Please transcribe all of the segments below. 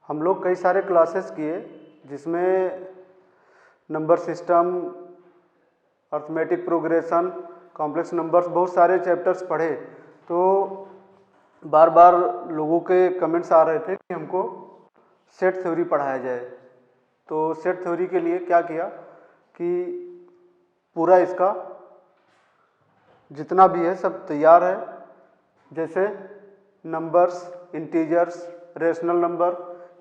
हम लोग कई सारे क्लासेस किए जिसमें number system, arithmetic progression, complex numbers, बहुत सारे चैप्टर्स पढ़े। तो बार बार लोगों के कमेंट्स आ रहे थे कि हमको सेट थ्योरी पढ़ाया जाए। तो सेट थ्योरी के लिए क्या किया कि पूरा इसका जितना भी है सब तैयार है, जैसे नंबर्स, इंटीजर्स, रेशनल नंबर,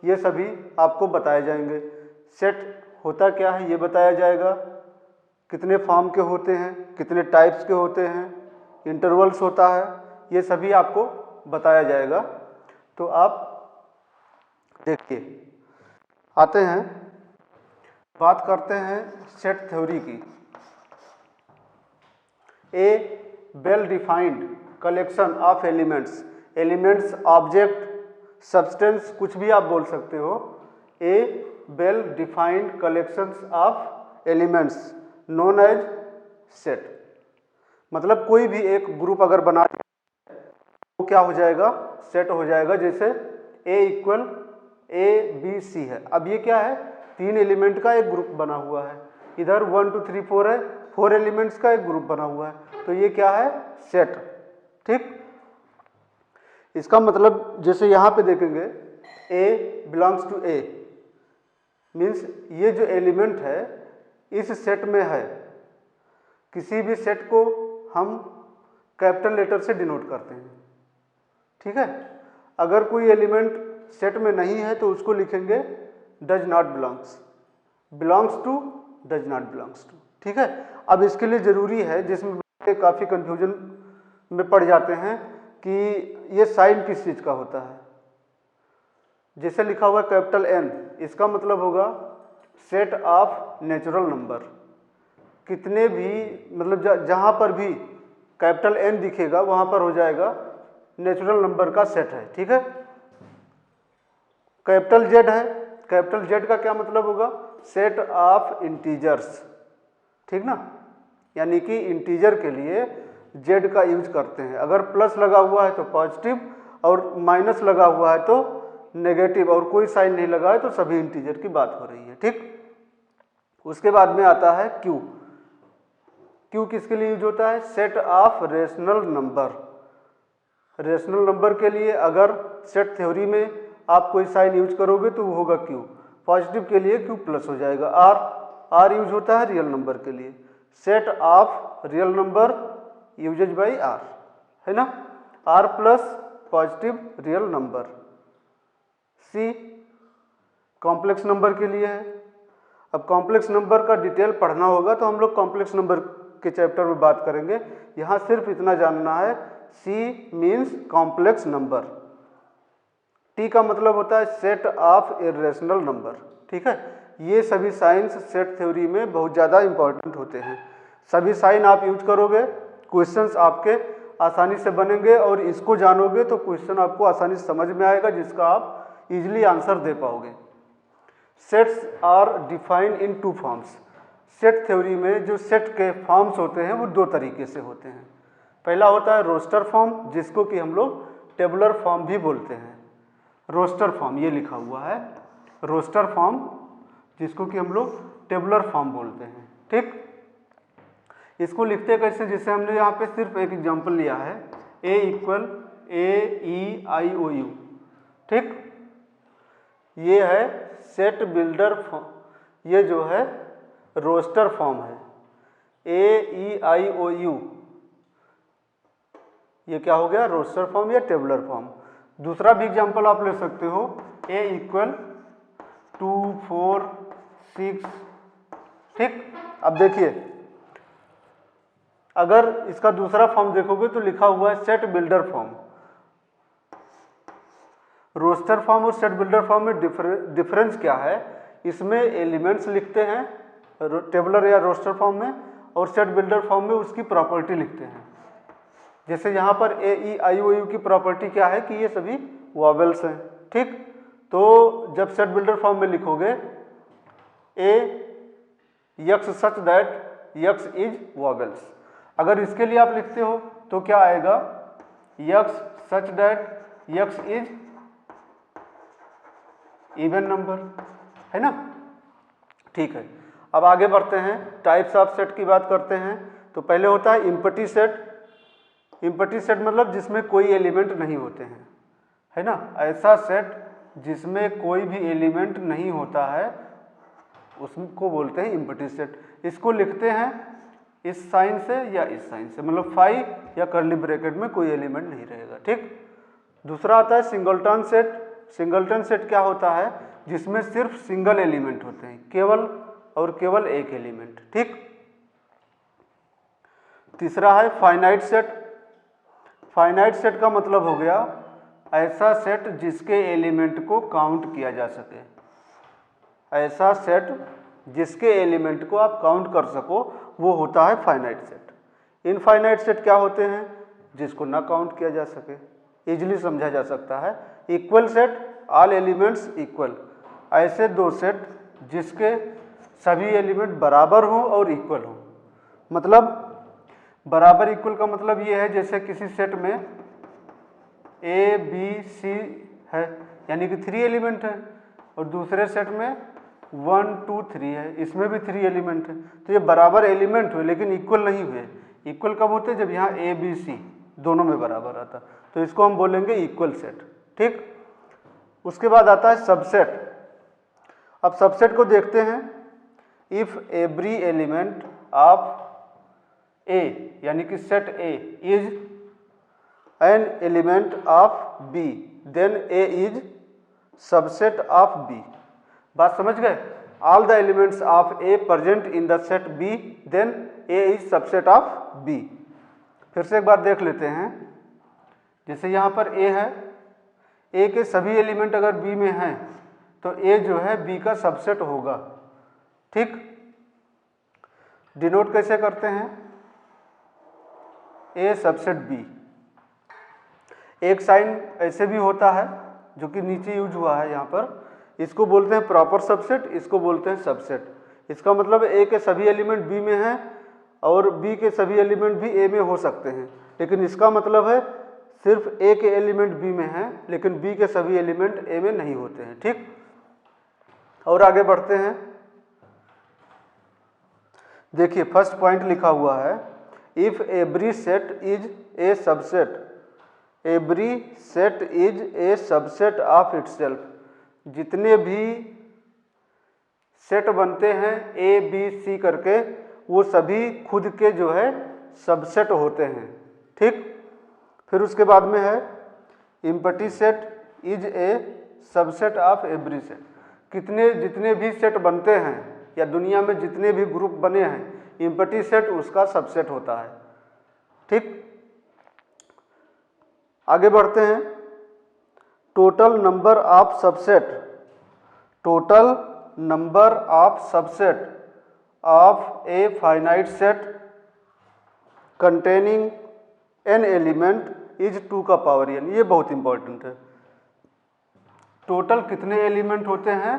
ये सभी आपको बताए जाएंगे। सेट होता क्या है ये बताया जाएगा, कितने फॉर्म के होते हैं, कितने टाइप्स के होते हैं, इंटरवल्स होता है, ये सभी आपको बताया जाएगा। तो आप देखिए, आते हैं, बात करते हैं सेट थ्योरी की। A well defined collection of elements, elements, object, substance, कुछ भी आप बोल सकते हो। A well defined collections of elements known as set. मतलब कोई भी एक ग्रुप अगर बना तो क्या हो जाएगा, सेट हो जाएगा। जैसे ए इक्वल ए बी सी है। अब ये क्या है, 3 एलिमेंट का एक ग्रुप बना हुआ है। इधर 1 2 3 4 है, 4 एलिमेंट्स का एक ग्रुप बना हुआ है। तो ये क्या है, सेट। ठीक, इसका मतलब जैसे यहाँ पे देखेंगे ए बिलोंग्स टू ए, मीन्स ये जो एलिमेंट है इस सेट में है। किसी भी सेट को हम कैपिटल लेटर से डिनोट करते हैं। ठीक है, अगर कोई एलिमेंट सेट में नहीं है तो उसको लिखेंगे does not belongs, belongs to, does not belongs to. ठीक है, अब इसके लिए ज़रूरी है, जिसमें काफ़ी कन्फ्यूजन में पड़ जाते हैं कि ये साइन किस चीज़ का होता है। जैसे लिखा हुआ कैपिटल एन, इसका मतलब होगा सेट ऑफ नेचुरल नंबर। कितने भी मतलब जहाँ पर भी कैपिटल एन दिखेगा वहाँ पर हो जाएगा नेचुरल नंबर का सेट है। ठीक है, कैपिटल जेड है, कैपिटल जेड का क्या मतलब होगा, सेट ऑफ इंटीजर्स। ठीक ना, यानी कि इंटीजर के लिए जेड का यूज करते हैं। अगर प्लस लगा हुआ है तो पॉजिटिव, और माइनस लगा हुआ है तो नेगेटिव, और कोई साइन नहीं लगा है तो सभी इंटीजर की बात हो रही है। ठीक, उसके बाद में आता है क्यू। क्यू किसके लिए यूज होता है, set of rational number. Rational number के लिए अगर सेट थ्योरी में आप कोई साइन यूज करोगे तो वो होगा क्यू। पॉजिटिव के लिए क्यू प्लस हो जाएगा। आर, आर यूज होता है रियल नंबर के लिए। Set of real number uses by R, है ना। R plus positive real number. C complex number के लिए है। अब कॉम्प्लेक्स नंबर का डिटेल पढ़ना होगा तो हम लोग कॉम्प्लेक्स नंबर के चैप्टर में बात करेंगे। यहाँ सिर्फ इतना जानना है, C means complex number. T का मतलब होता है सेट ऑफ इरेशनल नंबर। ठीक है, ये सभी साइंस सेट थ्योरी में बहुत ज़्यादा इंपॉर्टेंट होते हैं। सभी साइन आप यूज करोगे, क्वेश्चंस आपके आसानी से बनेंगे, और इसको जानोगे तो क्वेश्चन आपको आसानी से समझ में आएगा, जिसका आप इजीली आंसर दे पाओगे। Sets are defined in 2 forms. Set theory में जो सेट के फॉर्म्स होते हैं वो 2 तरीके से होते हैं। पहला होता है रोस्टर फॉर्म, जिसको कि हम लोग टेबुलर फॉर्म भी बोलते हैं। रोस्टर फॉर्म ये लिखा हुआ है, रोस्टर फॉर्म, जिसको कि हम लोग टेबुलर फॉर्म बोलते हैं। ठीक, इसको लिखते कैसे, जैसे हमने यहाँ पे सिर्फ एक एग्जांपल लिया है, ए equal A E I O you. ठीक, ये है सेट बिल्डर फॉर्म, ये जो है रोस्टर फॉर्म है। ए ई आई ओ यू, ये क्या हो गया, रोस्टर फॉर्म या टेबुलर फॉर्म। दूसरा भी एग्जांपल आप ले सकते हो, ए इक्वल 2 4 6। ठीक, अब देखिए, अगर इसका दूसरा फॉर्म देखोगे तो लिखा हुआ है set builder form. Roster form और सेट बिल्डर फॉर्म में डिफरेंस क्या है, इसमें एलिमेंट्स लिखते हैं टेबुलर या रोस्टर फॉर्म में, और सेट बिल्डर फॉर्म में उसकी प्रॉपर्टी लिखते हैं। जैसे यहाँ पर ए ई आई ओ यू की प्रॉपर्टी क्या है कि ये सभी वॉवेल्स हैं। ठीक, तो जब सेट बिल्डर फॉर्म में लिखोगे A X such that X is vowels, अगर इसके लिए आप लिखते हो तो क्या आएगा, X such that X is even number, है ना। ठीक है, अब आगे बढ़ते हैं, टाइप्स ऑफ सेट की बात करते हैं। तो पहले होता है इम्पटी सेट। इम्पटी सेट मतलब जिसमें कोई एलिमेंट नहीं होते हैं, है ना। ऐसा सेट जिसमें कोई भी एलिमेंट नहीं होता है उसको बोलते हैं इम्पटी सेट। इसको लिखते हैं इस साइन से या इस साइन से, मतलब फाई या कर्ली ब्रैकेट में कोई एलिमेंट नहीं रहेगा, ठीक। दूसरा आता है सिंगलटन सेट। सिंगलटन सेट क्या होता है, जिसमें सिर्फ सिंगल एलिमेंट होते हैं, केवल और केवल एक एलिमेंट, ठीक। तीसरा है फाइनाइट सेट। फाइनाइट सेट का मतलब हो गया ऐसा सेट जिसके एलिमेंट को काउंट किया जा सके। ऐसा सेट जिसके एलिमेंट को आप काउंट कर सको वो होता है फाइनाइट सेट। इनफाइनाइट सेट क्या होते हैं, जिसको ना काउंट किया जा सके, इजीली समझा जा सकता है। Equal set, all elements equal, ऐसे दो सेट जिसके सभी एलिमेंट बराबर हों और इक्वल हों। मतलब बराबर इक्वल का मतलब ये है जैसे किसी सेट में ए बी सी है यानी कि 3 एलिमेंट है, और दूसरे सेट में 1 2 3 है, इसमें भी 3 एलिमेंट है। तो ये बराबर एलिमेंट हुए लेकिन इक्वल नहीं हुए। इक्वल कब होते हैं, जब यहाँ ए बी सी दोनों में बराबर आता, तो इसको हम बोलेंगे इक्वल सेट, ठीक। उसके बाद आता है सबसेट। अब सबसेट को देखते हैं। If every element of A यानी कि set A is an element of B then A is subset of B. बात समझ गए। All the elements of A present in the set B then A is subset of B. फिर से एक बार देख लेते हैं। जैसे यहाँ पर ए है, ए के सभी एलिमेंट अगर बी में हैं तो ए जो है बी का सबसेट होगा, ठीक। डिनोट कैसे करते हैं, ए सबसेट बी। एक साइन ऐसे भी होता है जो कि नीचे यूज हुआ है यहाँ पर, इसको बोलते हैं प्रॉपर सबसेट, इसको बोलते हैं सबसेट। इसका मतलब ए के सभी एलिमेंट बी में हैं और बी के सभी एलिमेंट भी ए में हो सकते हैं, लेकिन इसका मतलब है सिर्फ ए के एलिमेंट बी में हैं लेकिन बी के सभी एलिमेंट ए में नहीं होते हैं, ठीक। और आगे बढ़ते हैं। देखिए फर्स्ट पॉइंट लिखा हुआ है, if every set is a subset, every set is a subset of itself. जितने भी सेट बनते हैं ए बी सी करके वो सभी खुद के जो है सबसेट होते हैं, ठीक। फिर उसके बाद में है empty set is a subset of every set. जितने भी सेट बनते हैं या दुनिया में जितने भी ग्रुप बने हैं, इम्पटी सेट उसका सबसेट होता है, ठीक। आगे बढ़ते हैं। Total number of subset, total number of subset of a finite set containing an element is 2 का पावर n। ये बहुत इंपॉर्टेंट है। टोटल कितने एलिमेंट होते हैं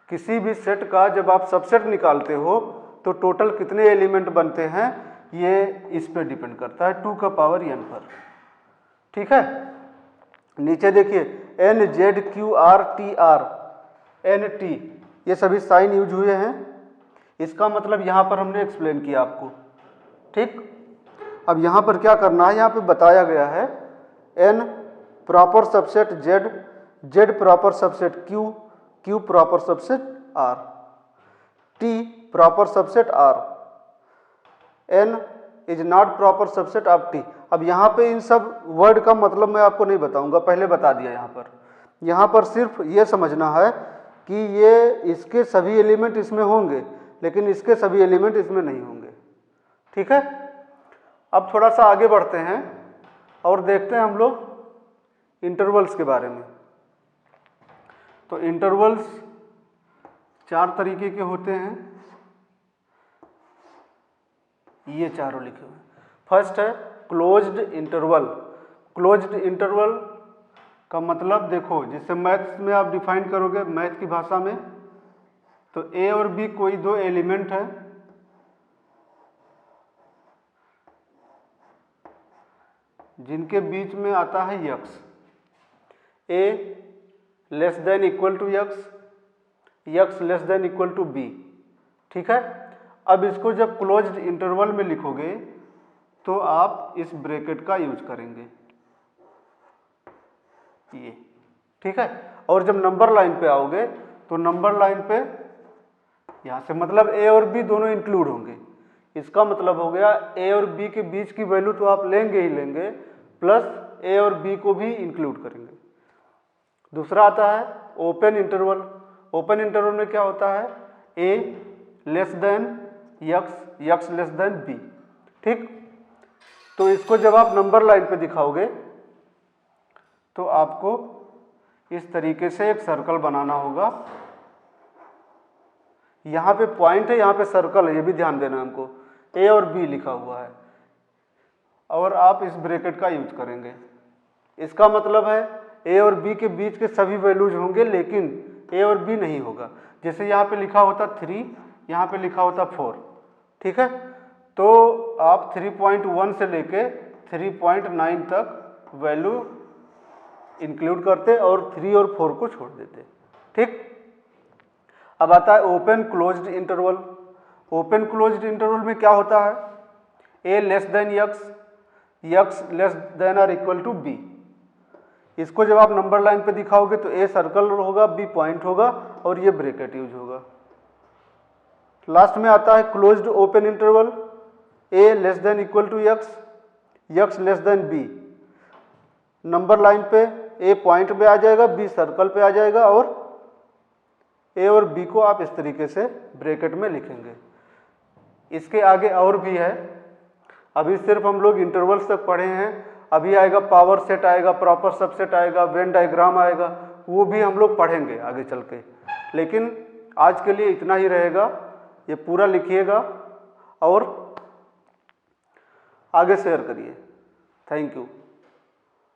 किसी भी सेट का, जब आप सबसेट निकालते हो तो टोटल कितने एलिमेंट बनते हैं ये इस पे डिपेंड करता है, 2 का पावर n पर, ठीक है। नीचे देखिए N Z Q R T R N T, ये सभी साइन यूज हुए हैं। इसका मतलब यहाँ पर हमने एक्सप्लेन किया आपको, ठीक। अब यहाँ पर क्या करना है, यहाँ पे बताया गया है N proper subset Z, Z proper subset Q, Q proper subset R, T proper subset R, N is not proper subset of T. अब यहाँ पे इन सब वर्ड का मतलब मैं आपको नहीं बताऊंगा, पहले बता दिया। यहाँ पर सिर्फ ये समझना है कि ये इसके सभी एलिमेंट इसमें होंगे लेकिन इसके सभी एलिमेंट इसमें नहीं होंगे, ठीक है। अब थोड़ा सा आगे बढ़ते हैं और देखते हैं हम लोग इंटरवल्स के बारे में। तो इंटरवल्स 4 तरीके के होते हैं, ये चारों लिखे हुए हैं। फर्स्ट है क्लोज्ड इंटरवल। क्लोज्ड इंटरवल का मतलब देखो, जिसे मैथ्स में आप डिफाइन करोगे मैथ की भाषा में, तो ए और बी कोई 2 एलिमेंट है जिनके बीच में आता है x. A less than equal to x, x less than equal to B. ठीक है, अब इसको जब क्लोज्ड इंटरवल में लिखोगे तो आप इस ब्रैकेट का यूज करेंगे ये। ठीक है, और जब नंबर लाइन पे आओगे तो नंबर लाइन पे यहाँ से मतलब ए और बी दोनों इंक्लूड होंगे। इसका मतलब हो गया ए और बी के बीच की वैल्यू तो आप लेंगे ही लेंगे, प्लस ए और बी को भी इंक्लूड करेंगे। दूसरा आता है ओपन इंटरवल। ओपन इंटरवल में क्या होता है, A less than X, x less than B. ठीक, तो इसको जब आप नंबर लाइन पे दिखाओगे तो आपको इस तरीके से एक सर्कल बनाना होगा। यहाँ पे पॉइंट है, यहाँ पे सर्कल है, ये भी ध्यान देना हमको। ए और बी लिखा हुआ है और आप इस ब्रैकेट का यूज करेंगे। इसका मतलब है ए और बी के बीच के सभी वैल्यूज होंगे लेकिन ए और बी नहीं होगा। जैसे यहाँ पे लिखा होता 3, यहाँ पे लिखा होता 4। ठीक है, तो आप 3.1 से लेके 3.9 तक वैल्यू इंक्लूड करते और 3 और 4 को छोड़ देते। ठीक, अब आता है open closed interval. Open closed interval में क्या होता है, A less than X, x less than और इक्वल टू बी। इसको जब आप नंबर लाइन पे दिखाओगे तो ए सर्कल होगा, बी पॉइंट होगा और ये ब्रैकेट यूज होगा। लास्ट में आता है closed open interval, A less than equal to x, x less than B. Number line पे ए पॉइंट पे आ जाएगा, बी सर्कल पे आ जाएगा और ए और बी को आप इस तरीके से ब्रैकेट में लिखेंगे। इसके आगे और भी है, अभी सिर्फ हम लोग इंटरवल्स तक पढ़े हैं। अभी आएगा पावर सेट आएगा, प्रॉपर सबसेट आएगा, वेन डायग्राम आएगा, वो भी हम लोग पढ़ेंगे आगे चल के। लेकिन आज के लिए इतना ही रहेगा। ये पूरा लिखिएगा और आगे शेयर करिए। Thank you.